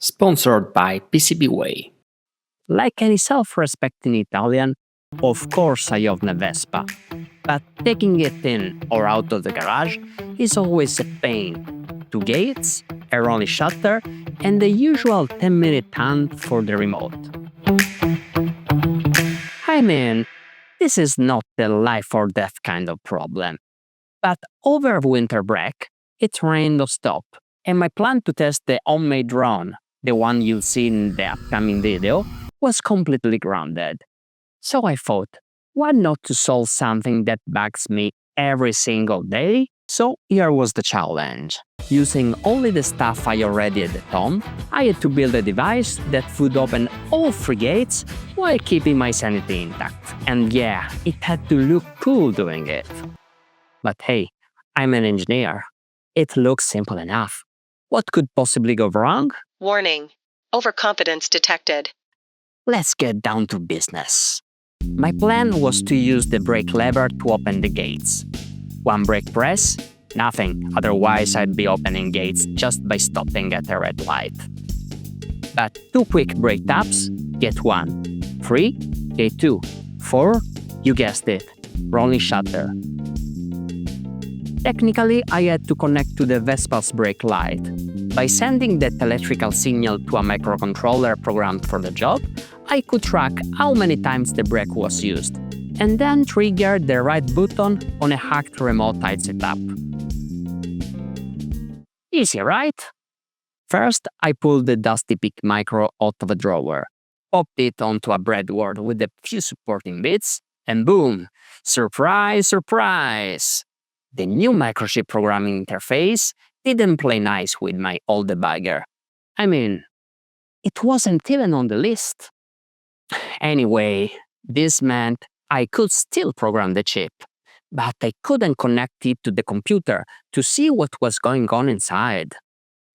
Sponsored by PCBWay. Like any self-respecting Italian, of course I own a Vespa. But taking it in or out of the garage is always a pain. Two gates, a rolling shutter, and the usual 10-minute hunt for the remote. I mean, this is not the life or death kind of problem. But over winter break, it rained non-stop, and my plan to test the homemade drone, the one you'll see in the upcoming video, was completely grounded. So I thought, why not to solve something that bugs me every single day? So here was the challenge. Using only the stuff I already had at home, I had to build a device that would open all three gates while keeping my sanity intact. And yeah, it had to look cool doing it. But hey, I'm an engineer. It looks simple enough. What could possibly go wrong? Warning. Overconfidence detected. Let's get down to business. My plan was to use the brake lever to open the gates. One brake press? Nothing, otherwise I'd be opening gates just by stopping at a red light. But two quick brake taps, gate 1. 3, gate 2. 4, you guessed it, rolling shutter. Technically, I had to connect to the Vespa's brake light. By sending that electrical signal to a microcontroller programmed for the job, I could track how many times the brake was used, and then trigger the right button on a hacked remote I'd set up. Easy, right? First, I pulled the Dusty Peak Micro out of a drawer, popped it onto a breadboard with a few supporting bits, and boom! Surprise, surprise! The new microchip programming interface didn't play nice with my old debugger. I mean, it wasn't even on the list. Anyway, this meant I could still program the chip, but I couldn't connect it to the computer to see what was going on inside.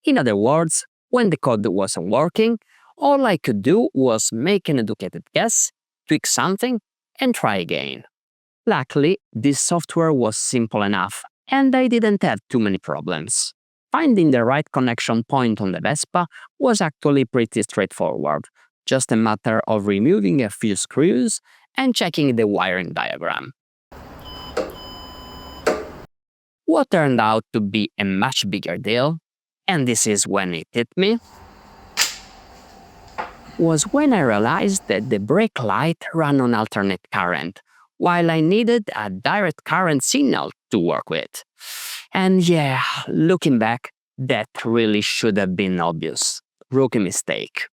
In other words, when the code wasn't working, all I could do was make an educated guess, tweak something, and try again. Luckily, this software was simple enough, and I didn't have too many problems. Finding the right connection point on the Vespa was actually pretty straightforward, just a matter of removing a few screws and checking the wiring diagram. What turned out to be a much bigger deal, and this is when it hit me, was when I realized that the brake light ran on alternate current, while I needed a direct current signal to work with. And yeah, looking back, that really should have been obvious. Rookie mistake.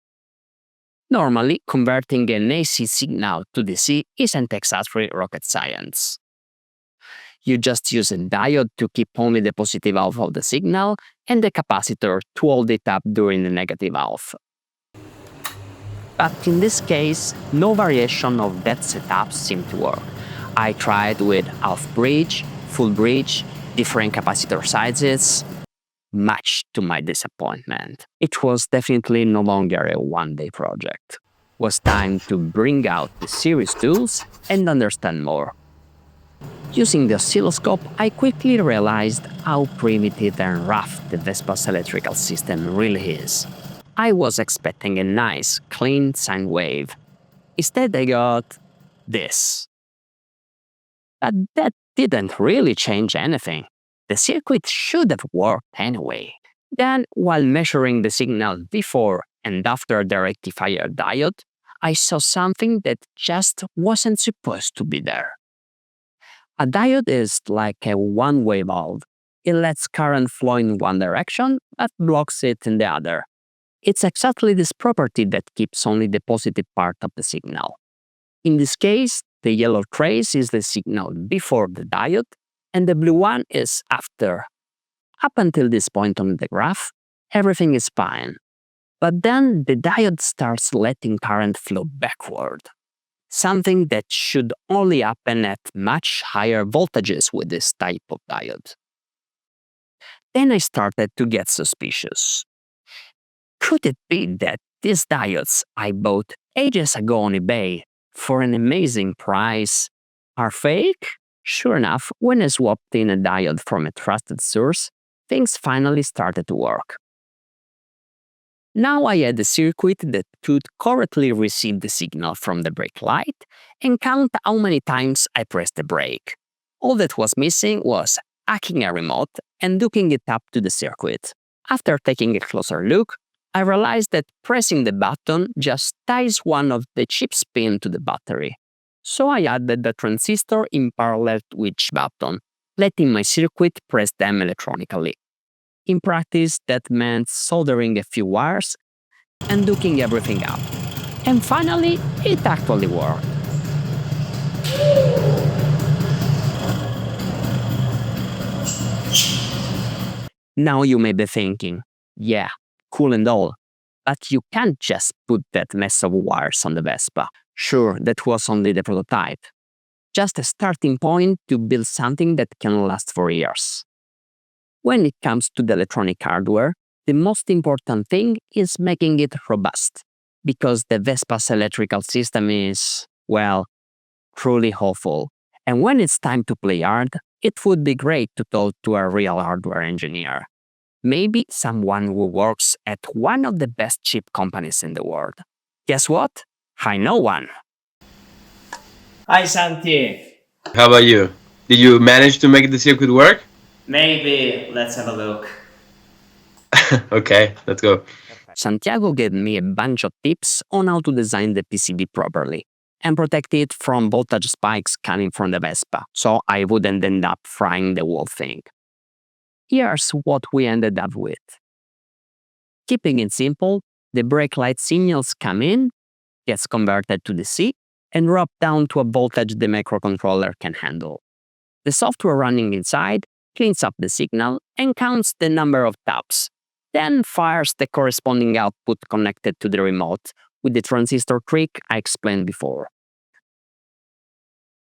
Normally, converting an AC signal to DC isn't exactly rocket science. You just use a diode to keep only the positive half of the signal and the capacitor to hold it up during the negative half. But in this case, no variation of that setup seemed to work. I tried with half bridge, full bridge, different capacitor sizes. Much to my disappointment, it was definitely no longer a one-day project. It was time to bring out the series tools and understand more. Using the oscilloscope, I quickly realized how primitive and rough the Vespa's electrical system really is. I was expecting a nice, clean sine wave. Instead, I got this. But that didn't really change anything. The circuit should have worked anyway. Then, while measuring the signal before and after the rectifier diode, I saw something that just wasn't supposed to be there. A diode is like a one-way valve. It lets current flow in one direction, but blocks it in the other. It's exactly this property that keeps only the positive part of the signal. In this case, the yellow trace is the signal before the diode, and the blue one is after. Up until this point on the graph, everything is fine. But then the diode starts letting current flow backward, something that should only happen at much higher voltages with this type of diode. Then I started to get suspicious. Could it be that these diodes I bought ages ago on eBay for an amazing price are fake? Sure enough, when I swapped in a diode from a trusted source, things finally started to work. Now I had a circuit that could correctly receive the signal from the brake light and count how many times I pressed the brake. All that was missing was hacking a remote and hooking it up to the circuit. After taking a closer look, I realized that pressing the button just ties one of the chip's pins to the battery. So I added the transistor in parallel to each button, letting my circuit press them electronically. In practice, that meant soldering a few wires and hooking everything up. And finally, it actually worked. Now you may be thinking, yeah, cool and all, but you can't just put that mess of wires on the Vespa. Sure, that was only the prototype. Just a starting point to build something that can last for years. When it comes to the electronic hardware, the most important thing is making it robust, because the Vespa's electrical system is, well, truly awful. And when it's time to play hard, it would be great to talk to a real hardware engineer. Maybe someone who works at one of the best chip companies in the world. Guess what? I know one. Hi, Santi. How about you? Did you manage to make the circuit work? Maybe let's have a look. Okay, let's go. Santiago gave me a bunch of tips on how to design the PCB properly and protect it from voltage spikes coming from the Vespa, so I wouldn't end up frying the whole thing. Here's what we ended up with. Keeping it simple, the brake light signals come in, gets converted to DC, and drop down to a voltage the microcontroller can handle. The software running inside cleans up the signal and counts the number of taps, then fires the corresponding output connected to the remote with the transistor trick I explained before.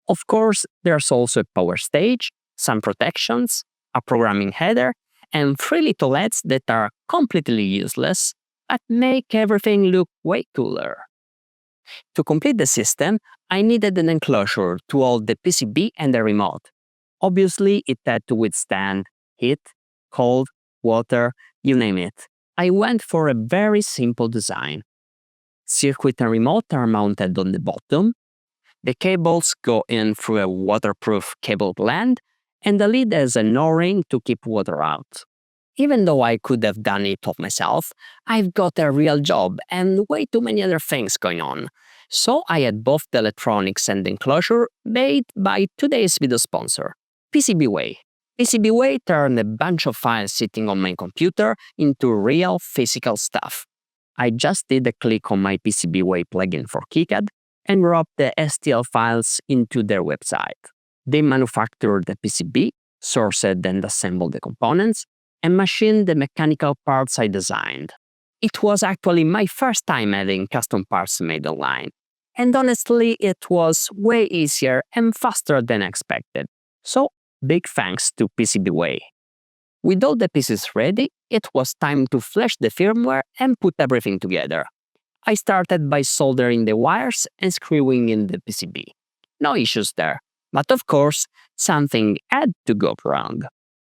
Of course, there's also a power stage, some protections, a programming header, and 3 little LEDs that are completely useless but make everything look way cooler. To complete the system, I needed an enclosure to hold the PCB and the remote. Obviously, it had to withstand heat, cold, water, you name it. I went for a very simple design. Circuit and remote are mounted on the bottom. The cables go in through a waterproof cable gland, and the lid has an O-ring to keep water out. Even though I could have done it all myself, I've got a real job and way too many other things going on. So I had both the electronics and the enclosure made by today's video sponsor, PCBWay. PCBWay turned a bunch of files sitting on my computer into real physical stuff. I just did a click on my PCBWay plugin for KiCad and dropped the STL files into their website. They manufactured the PCB, sourced and assembled the components, and machined the mechanical parts I designed. It was actually my first time having custom parts made online. And honestly, it was way easier and faster than expected. So, big thanks to PCBWay. With all the pieces ready, it was time to flash the firmware and put everything together. I started by soldering the wires and screwing in the PCB. No issues there. But of course, something had to go wrong.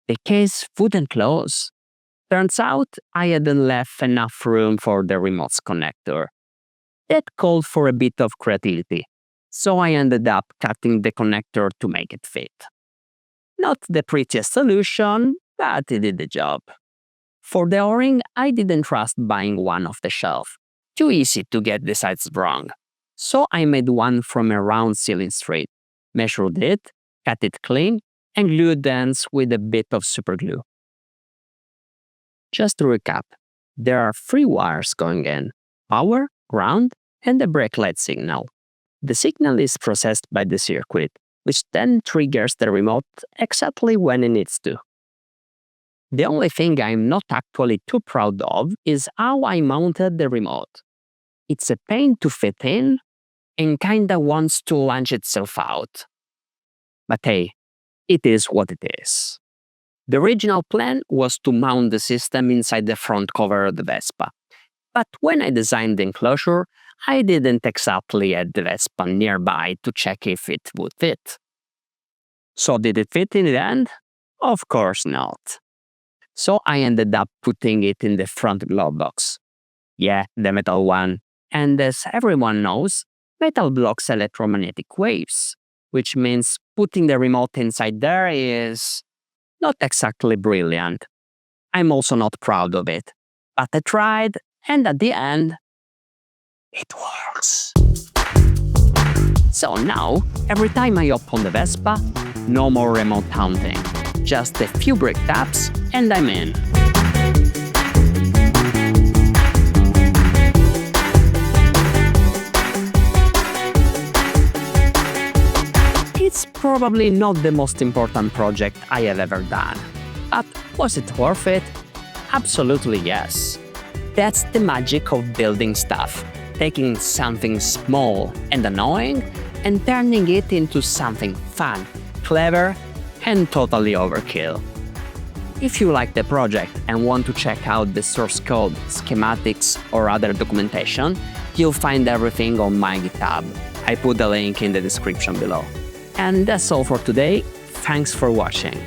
The case wouldn't close. Turns out I hadn't left enough room for the remote's connector. That called for a bit of creativity, so I ended up cutting the connector to make it fit. Not the prettiest solution, but it did the job. For the O-ring, I didn't trust buying one off the shelf. Too easy to get the sides wrong. So I made one from a round ceiling strip, measured it, cut it clean, and glued the ends with a bit of superglue. Just to recap, there are 3 wires going in: power, ground, and the brake light signal. The signal is processed by the circuit, which then triggers the remote exactly when it needs to. The only thing I'm not actually too proud of is how I mounted the remote. It's a pain to fit in and kinda wants to launch itself out. But hey, it is what it is. The original plan was to mount the system inside the front cover of the Vespa. But when I designed the enclosure, I didn't exactly have the Vespa nearby to check if it would fit. So did it fit in the end? Of course not. So I ended up putting it in the front glove box. Yeah, the metal one. And as everyone knows, metal blocks electromagnetic waves, which means putting the remote inside there is not exactly brilliant. I'm also not proud of it. But I tried, and at the end, it works. So now, every time I hop on the Vespa, no more remote hunting. Just a few brake taps, and I'm in. It's probably not the most important project I have ever done. But was it worth it? Absolutely yes. That's the magic of building stuff. Taking something small and annoying and turning it into something fun, clever, and totally overkill. If you like the project and want to check out the source code, schematics, or other documentation, you'll find everything on my GitHub. I put the link in the description below. And that's all for today. Thanks for watching.